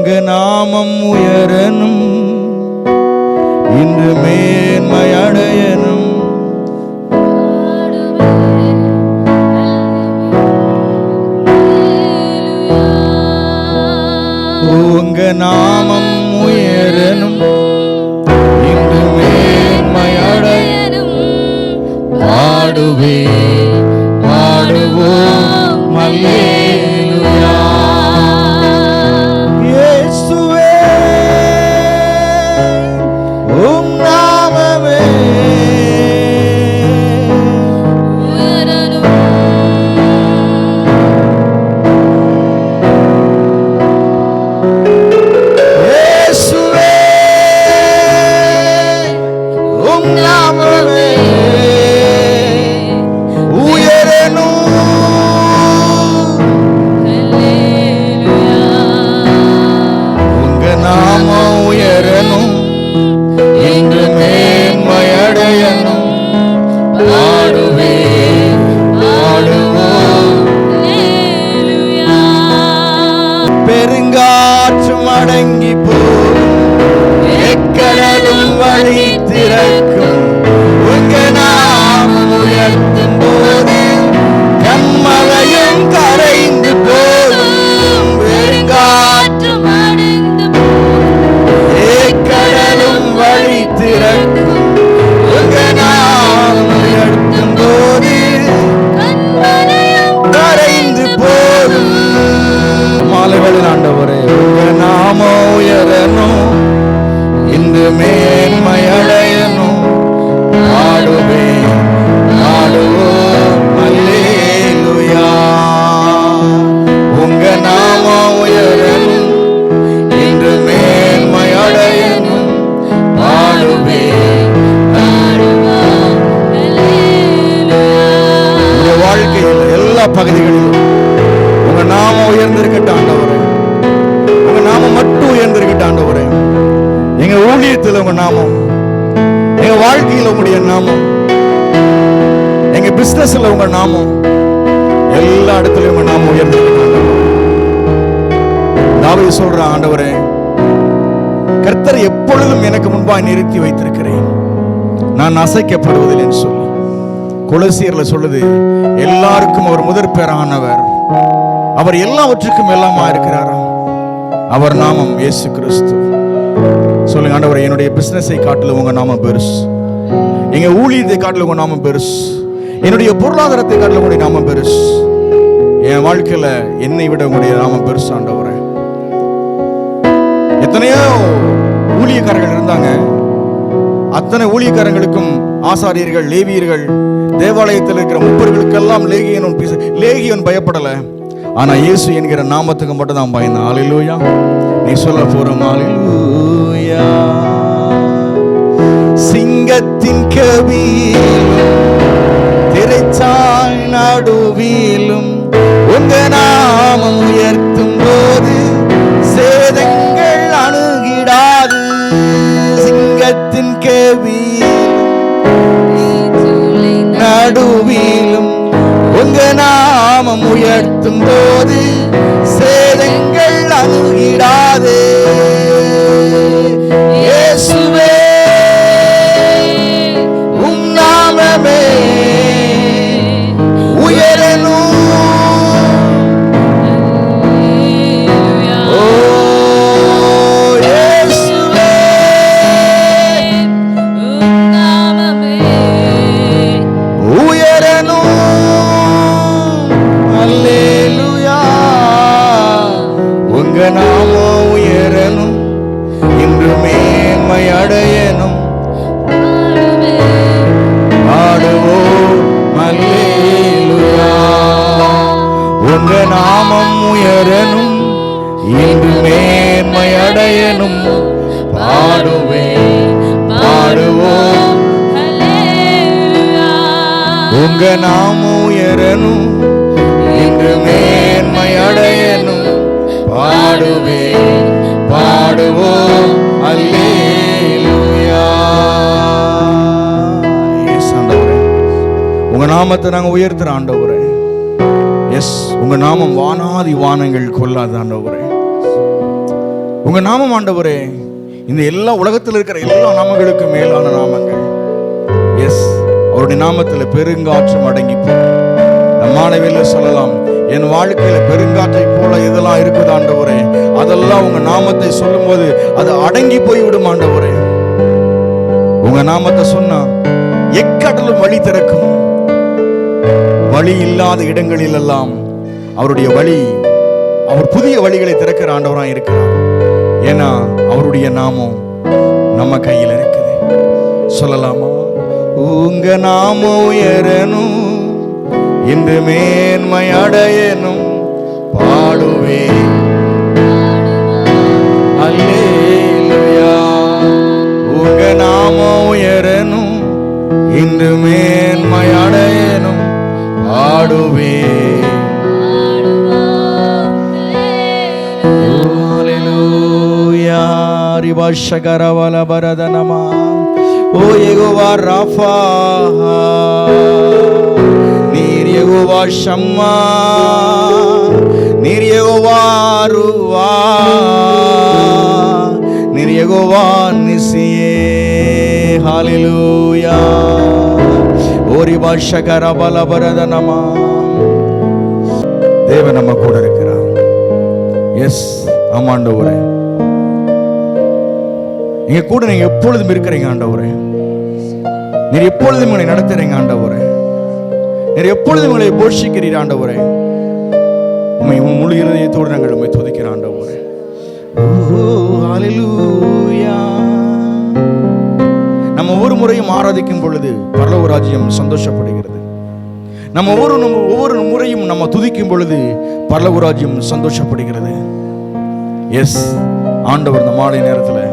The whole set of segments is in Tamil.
உங்க நாமம் உயரணும், இன்று மேன்மை அடையணும். உங்க நாமம் உயரணும், இன்று மேன்மை அடையணும். பாடுவே பாடுவோம் அல்லேலூயா. இயேசுவே உம் நாமமே உயரணும். இயேசுவே உம் நாமமே உயரணும். உங்க நாமம் உயரணும், இன்று மேன்மை அடையணும். பாடுவே பாடுவோம் பெருங்காற்றும் அடங்கி போகும், எக்கடலும் வழி திறக்கும். உங்க நாமம் உயர்த்தும் போது கண்மலையும் கரைந்து போகும். பெருங்காற்றும் கடலும் வழி திறக்கும். உங்க நாமம் உயர்த்தும் போது கரைந்து போகும். மாலைகளில் ஆண்டவரே உங்க நாமம் உயரணும், இன்று மேன்மை அடையணும். பாடுவே பாடுவோம் அல்லேலூயா. உங்க நாமம் உயரணும், இன்று மேன்மை அடையணும். பாடுவே உங்க வாழ்க்கையில் எல்லா பகுதிகளிலும் உங்க நாமம் உயர்ந்திருக்கட்டும் ஆண்டவரே. உங்க நாமம் மட்டும் உயர்ந்திருக்கட்டும் ஆண்டவரே. எங்க ஊழியத்தில் உங்க நாமம், எங்க வாழ்க்கையில் உங்களுடைய நாமம், எங்க பிசினஸ்ல உங்க நாமம், எல்லா இடத்துலயும் உங்க நாமம் உயர்ந்திருக்கட்டும். தாவீது சொல்ற ஆண்டவரே, கர்த்தர் எப்பொழுதும் எனக்கு முன்பாய் நிறுத்தி வைத்திருக்கிறேன், நான் அசைக்கப்படுவதில்லைன்னு சொல்லி கொலோசியர்ல சொல்லுது. எல்லாருக்கும் அவர் முதற் பேரானவர், அவர் எல்லாவற்றுக்கும் எல்லாமா இருக்கிறாராம். அவர் நாமம் இயேசு கிறிஸ்து. சொல்லுங்க ஆண்டவரே, என்னுடைய பிசினஸை காட்டிலும் உங்க நாமம் பெருசு, எங்க ஊழியத்தை காட்டிலும் உங்க நாமம் பெருசு, என்னுடைய பொருளாதாரத்தை காட்டிலும் உங்களுடைய நாமம் பெருசு. என் வாழ்க்கையில என்னை விட உங்களுடைய நாமம் பெருசு ஆண்டவரே. எத்தனையோ ஊழியக்காரர்கள் இருந்தாங்க, அத்தனை ஊழியக்காரங்களுக்கும் ஆசாரியர்கள், லேவியர்கள், தேவாலயத்தில் இருக்கிற முப்பர்களுக்கெல்லாம் லேகியன் பயப்படல. ஆனா இயேசு என்கிற நாமத்துக்கு மட்டும் தான் பயந்தான். அல்லேலூயா. நீ சொல்ல போறோம் அல்லேலூயா. சிங்கத்தின் கவியிலும் திரைச்சாய் நடுவிலும் உங்க நாமம் உயர்த்தும் போது சேதங்கள் அணுகிடாது. சிங்கத்தின் கவியிலும் நடுவிலும் உங்க நாமம் உயர்த்தும் போது சேதங்கள் அணுகிடாது. இயேசுவே உம் நாமமே உயரணும். ஓ இயேசுவே உம் நாமமே உயரணும். அல்லேலூயா. உங்க நாமம் உயரணும், இன்று மேன்மை அடையணும். பாடுவோம் அல்லேலூயா. உங்க நாமம் உயரணும், இன்று மேன்மை அடையணும். பாடுவே பாடுவோம் உங்க நாமம் உயரணும், இன்று மேன்மை அடையணும். பாடுவே பாடுவோம் அல்லேலூயா. உங்க நாமத்தை நாங்க உயர்த்துற ஆண்டவரே. எஸ், உங்க நாமம் வானாதி வானங்கள் கொள்ளாத ஆண்டவரே. உங்க நாமம் ஆண்டவரே இந்த எல்லா உலகத்தில் இருக்கிற எல்லா நாமங்களுக்கு மேலான நாமங்கள். எஸ், அவருடைய நாமத்தில் பெருங்காற்றம் அடங்கி நம்மானவேல சொல்லலாம், என் வாழ்க்கையில பெருங்காற்றை போல இதெல்லாம் இருக்குது ஆண்டவரே, அதெல்லாம் உங்க நாமத்தை சொல்லும் போது அது அடங்கி போய்விடும் ஆண்டவரே. உங்க நாமத்தை சொன்னா எக்கடலும் வழி திறக்கும். வழி இல்லாத இடங்களில் எல்லாம் அவருடைய வழி, அவர் புதிய வழிகளை திறக்கிற ஆண்டவராக இருக்கிறார். ஏன்னா அவருடைய நாமம் நம்ம கையில் இருக்குது. சொல்லலாமா? உங்க நாமம் உயரணும், இன்று மேன்மை அடையணும், பாடுவே அல்லேலூயா. உங்க நாமம் உயரணும், இன்று மேன்மை அடையணும், பாடுவே அல்லேலூயா. ரிவாஷகரவல பரதனமா. ஓ யெகோவா ராஃபா, நீர் யெகோவா ஷம்மா, நீர் யெகோவா ருவா, நீர் யெகோவா நிசியே. ஹல்லேலூயா. ஓரி பாஷகரபல பரதனமா. தேவன் நம்ம கூட இருக்கிறார். எஸ், ஆமாண்டவரே, நீங்க கூட நீங்க எப்பொழுதும் இருக்கிறீங்க ஆண்டவரே. நீர் எப்பொழுதும் உங்களை நடத்துறீங்க ஆண்டவரே. நீர் எப்பொழுதும் உங்களை போஷிக்கிறீர் ஆண்டவரே. உம்மை முழு இருதயத்தோடு நாங்கள் உம்மை துதிக்கிற ஆண்டவரே. ஹல்லேலூயா. நம்ம ஒவ்வொரு முறையும் ஆராதிக்கும் பொழுது பரலோக ராஜ்யம் சந்தோஷப்படுகிறது. நம்ம ஒவ்வொரு முறையும் நம்ம துதிக்கும் பொழுது பரலோக ராஜ்யம் சந்தோஷப்படுகிறது. எஸ், ஆண்டவர் இந்த மாலை நேரத்தில்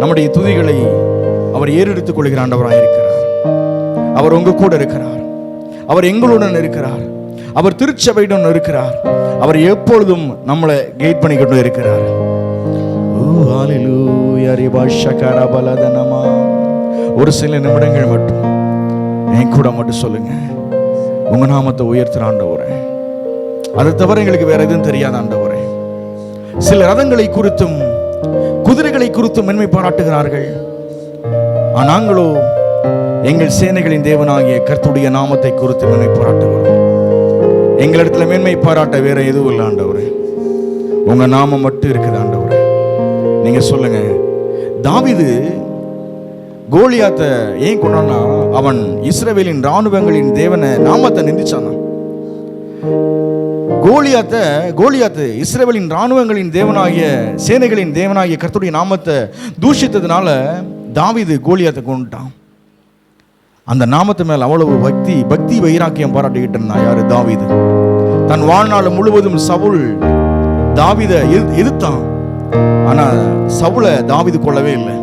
நம்முடைய துதிகளை அவர் ஏறெடுத்துக் கொள்கிற ஆண்டவராக இருக்கிறார். அவர் உங்க கூட இருக்கிறார். அவர் எங்களுடன் இருக்கிறார். அவர் திருச்சபையுடன் இருக்கிறார். அவர் எப்பொழுதும் நம்மளை கைட் பண்ணிக்கிட்டு இருக்கிறார். ஒரு சில நிமிடங்கள் மட்டும் என் கூட மட்டும் சொல்லுங்க, உங்க நாமத்தை உயர்த்துற ஆண்டவரே. அதை தவிர எங்களுக்கு வேற எதுவும் தெரியாத ஆண்டவரே. சில ரதங்களை குறித்தும் குதிரைகளை குறித்தும் மென்மை பாராட்டுகிறார்கள். நாங்களோ எங்கள் சேனைகளின் தேவனாகிய கர்த்தருடைய நாமத்தை குறித்து மென்மை பாராட்டுகிறோம். எங்களிடத்துல மேன்மை பாராட்ட வேற எதுவும் இல்லை ஆண்டவரே. உங்க நாமம் மட்டும் இருக்குது ஆண்டவரே. நீங்க சொல்லுங்க, தாவீது கோலியாத்தை ஏன் கொண்டான்னா, அவன் இஸ்ரவேலின் ராணுவங்களின் தேவனை நாமத்தை நிந்திச்சானா. கோலியாத்து இஸ்ரவேலின் ராணுவங்களின் தேவனாகிய சேனைகளின் தேவனாகிய கர்த்தருடைய நாமத்தை தூஷித்ததுனால தாவீது கோலியாத்தை கொண்டுட்டான். அந்த நாமத்து மேல் அவ்வளவு பக்தி வைராக்கியம் பாராட்டிக்கிட்டு இருந்தான். யாரு? தாவீது. தன் வாழ்நாள் முழுவதும் சவுல் தாவீதை எதிர்த்தான். ஆனா சவுலை தாவீது கொள்ளவே இல்லை.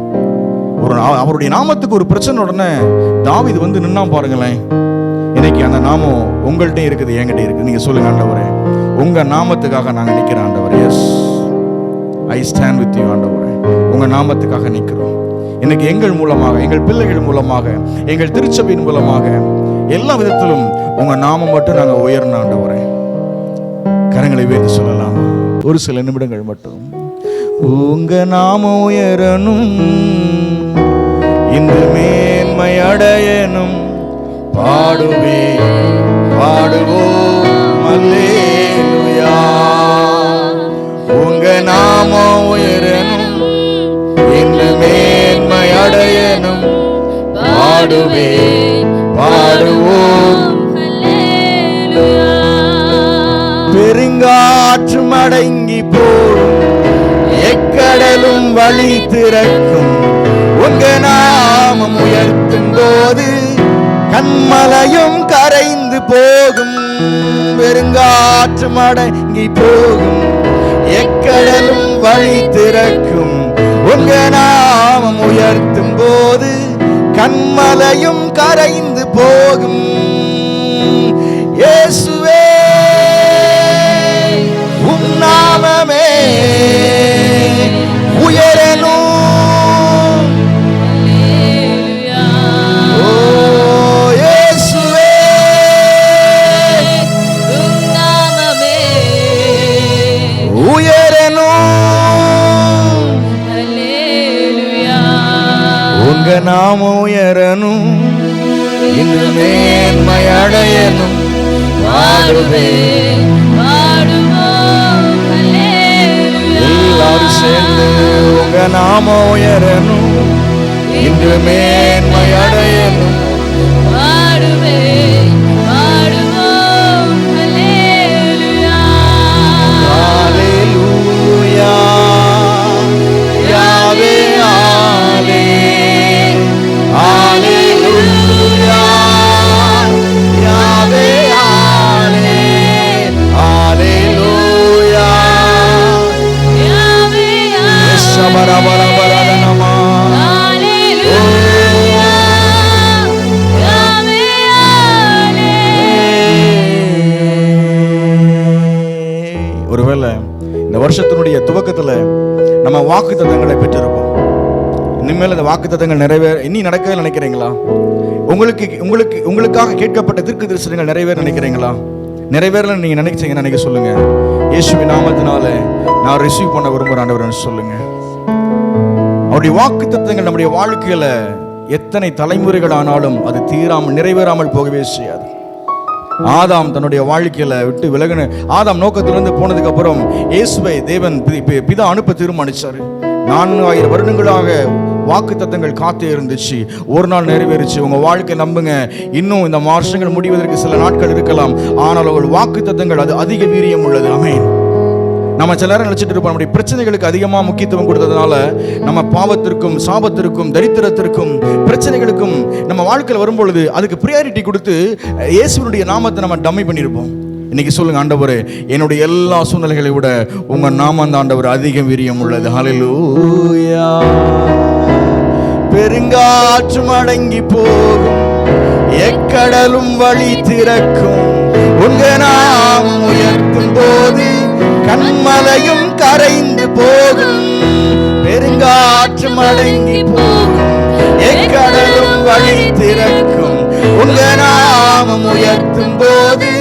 அவருடைய நாமத்துக்கு ஒரு பிரச்சனை உடனே தாவீது வந்து நின்னா பாருங்களேன். இன்னைக்கு அந்த நாமம் உங்கள்கிட்ட இருக்குது, என்கிட்ட இருக்குது. நீங்க சொல்லுங்க, ஆண்டவரே உங்க நாமத்துக்காக நாங்க நிக்கிறோம் ஆண்டவரே. Yes, I stand with you ஆண்டவரே. உங்க நாமத்துக்காக நிக்கிறோம். இன்னைக்கு எங்கள் மூலமாக, எங்கள் பிள்ளைகள் மூலமாக, எங்கள் திருச்சபையின் மூலமாக எல்லா விதத்திலும் உங்க நாமம் மட்டும் நாங்க உயர்ந்த ஆண்டவரே. கரங்களை உயர்த்தி சொல்லலாம் ஒரு சில நிமிடங்கள் மட்டும். உங்க நாமம் உயரணும், இன்று மேன்மை அடையணும், பாடுவே பாடுவோம் அல்லேலூயா. உங்க நாமம் உயரணும், இன்று மேன்மை அடையணும், பாடுவே பாடுவோம் அல்லேலூயா. பெருங்காற்றும் அடங்கி போடும், எக்கடலும் வழி திறக்கும், உங்க நாமம் உயர்த்தும் போது கண்மலையும் கரைந்து போகும். பெருங்காற்றும் அடங்கி போகும், எக்கடலும் வழி திறக்கும், உங்க நாமம் உயர்த்தும் போது கண்மலையும் கரைந்து போகும். இயேசுவே உம் நாமமே உயரணும். நாமம் உயரணும், இன்று மேன்மை அடையணும். பாடுவேன் பாடுவோம் அல்லேலூயா. எல்லாரும் சேர்ந்து உங்க நாமம் உயரணும், இன்று மேன்மை அடையணும். பாடுவேன் பாடுவோம் அல்லேலூயா. ஹalleluya யாவே ஆலே ஹalleluya யாவே ஆலே ஹalleluya யாவே யஷபரபரபரனமா அல்லேலூயா. யாவே ஆலே. ஒருவேளை இந்த வருஷத்தினுடைய துவக்கத்துல நம்ம வாக்குத்தத்தங்களை பெற்றிருப்போம். இனிமேல் அந்த வாக்குத்தத்தங்கள் நிறைவேற இனி நடக்க நினைக்கிறீங்களா? உங்களுக்காக கேட்கப்பட்ட தீர்க்க தரிசனங்கள் நிறைவேற நினைக்கிறீங்களா? நிறைவேறல நீங்க நினைச்சீங்கன்னா நீங்க சொல்லுங்க, இயேசுவின் நாமத்தினால நான் ரிசீவ் பண்ண விரும்புறேன் ஆண்டவரேன்னு சொல்லுங்க. அவருடைய வாக்குத்தத்தங்கள் நம்முடைய வாழ்க்கையில எத்தனை தலைமுறைகள் ஆனாலும் அது தீராமல் நிறைவேறாமல் போகவே செய்யாது. ஆதாம் தன்னுடைய வாழ்க்கையில விட்டு விலகின ஆதாம் நோக்கத்திலிருந்து போனதுக்கு அப்புறம் இயேசுவை தேவன் பிதா அனுப்ப தீர்மானிச்சாரு. 4000 வருடங்களாக வாக்குத்தத்தங்கள் காத்தே இருந்துச்சு. ஒரு நாள் நிறைவேறிச்சு. உங்க வாழ்க்கை நம்புங்க, இன்னும் இந்த வருஷங்கள் முடிவதற்கு சில நாட்கள் இருக்கலாம். ஆனால் அவர்கள் வாக்குத்தத்தங்கள் அது அதிக வீரியம் உள்ளது. ஆமென். நம்ம சில நேரம் நினைச்சிட்டு இருப்போம், நம்முடைய பிரச்சனைகளுக்கு அதிகமாக முக்கியத்துவம் கொடுத்ததுனால நம்ம பாவத்திற்கும் சாபத்திற்கும் தரித்திரத்திற்கும் பிரச்சனைகளுக்கும் நம்ம வாழ்க்கையில் வரும்பொழுது அதுக்கு ப்ரியாரிட்டி கொடுத்து இயேசுவினுடைய நாமத்தை நம்ம டம்மி பண்ணியிருப்போம். இன்னைக்கு சொல்லுங்க, ஆண்டவரே என்னுடைய எல்லா சூழ்நிலைகளை விட உங்க நாமம் தான் ஆண்டவர் அதிக வீரியம் உள்ளது. ஹalleluya. பெருங்காற்றும் அடங்கி போகும், எக்கடலும் வழி திறக்கும், உங்க நாமம் உயர்த்தும் போது கண்மலையும் கரைந்து போகும். பெருங்காற்றும் அடங்கி போகும், எக்கடலும் வழி திறக்கும், உங்க நாமம் உயர்த்தும் போது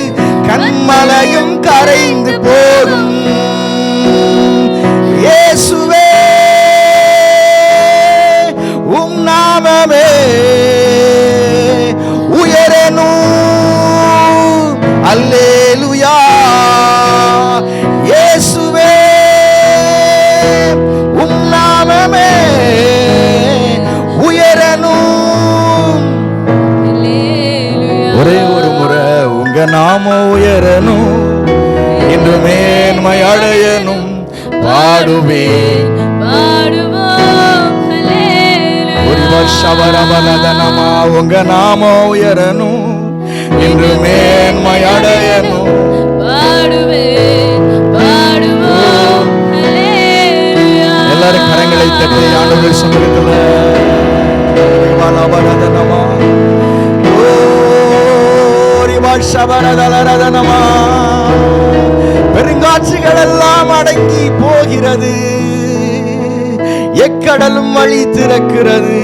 கண்மலையும் கரைந்து போகும். இயேசுவே உம் நாமமே உயரணும். அல்லேலூயா. இயேசுவே உம் நாமமே உயரணும். ஒரே ஒரு முறை உங்க நாமம் உயரணும், இன்று மேன்மை அடையணும். பாடுவேன் பாடுவோம் அல்லேலூயா. ஒரு வருஷவரவலதனமா உங்க நாமம் உயரணும், இன்று மேன்மை அடையணும். பாடுவேன் பாடுவோம் அல்லேலூயா. எல்லாரும் கரங்களை தட்டி ஆண்டவர் சமூகத்துல வலவலதனமா வருஷவரதலரதனமா பெருங்காட்சிகள் எல்லாம் அடங்கி போகிறது, எக்கடலும் வழி திறக்கிறது,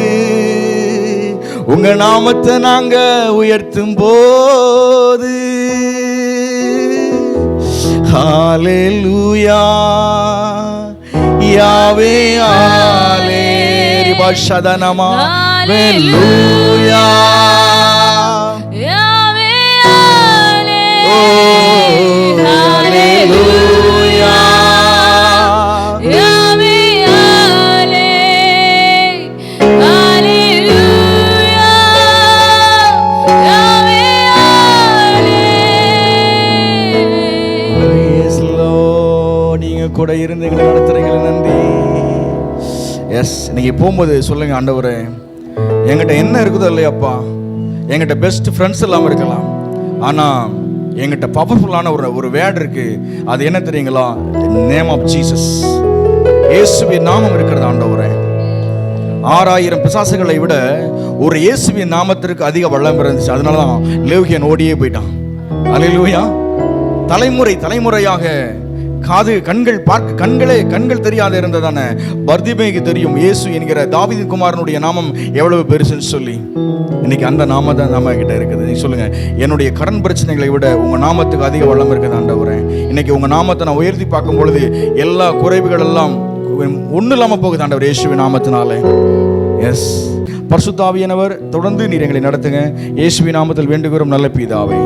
உங்க நாமத்தை நாங்க உயர்த்தும் போது. ஹalleluya யாவே ஆலே ரிபஷதனமா ஹalleluya யாவே ஆலே. ஹalleluya யாவே ஆலே. ஹalleluya. யாவே ஆலே. Praise Lord. நீங்க கூட இருந்து எங்களை நடத்துறீங்களே, நன்றி. எஸ், இன்னைக்கு போகும்போது சொல்லுங்க, ஆண்டவரே என்கிட்ட என்ன இருக்குதோ இல்லையாப்பா, என்கிட்ட பெஸ்ட் ஃப்ரெண்ட்ஸ் இல்லாமல் இருக்கலாம், ஆனால் என்கிட்ட பவர்ஃபுல்லான ஒரு வேர்ட் இருக்கு. அது என்ன தெரியுங்களா? Name of Jesus. இயேசுவின் நாமம் இருக்கிறது. ஆண்டவரே 6000 பிசாசுகளை விட ஒரு இயேசுவின் நாமத்திற்கு அதிக வல்லம் இருந்துச்சு. அதனால தான் லேவியன் ஓடியே போயிட்டான். அல்லேலூயா. தலைமுறையாக கண்கள் தெரியாத இருந்ததான பர்திமேக்கு தெரியும் இயேசு என்கிற தாவீதின் குமாரனுடைய நாமம் எவ்வளவு பெருசுன்னு சொல்லி. இன்னைக்கு அந்த நாம தான் நம்ம கிட்ட இருக்குது. நீங்க சொல்லுங்க, என்னுடைய கடன் பிரச்சனைகளை விட உங்க நாமத்துக்கு அதிக வளம் இருக்குது ஆண்டவரே. இன்னைக்கு உங்க நாமத்தை நான் உயர்த்தி பார்க்கும் பொழுது எல்லா குறைவுகள் எல்லாம் ஒன்றும் இல்லாம போகுது ஆண்டவர், இயேசுவின் நாமத்தினாலே. எஸ், பரிசுத்த ஆவியானவர் தொடர்ந்து நீர் எங்களை நடத்துங்க. இயேசுவின் நாமத்தில் வேண்டுகிறோம் நல்ல பிதாவே.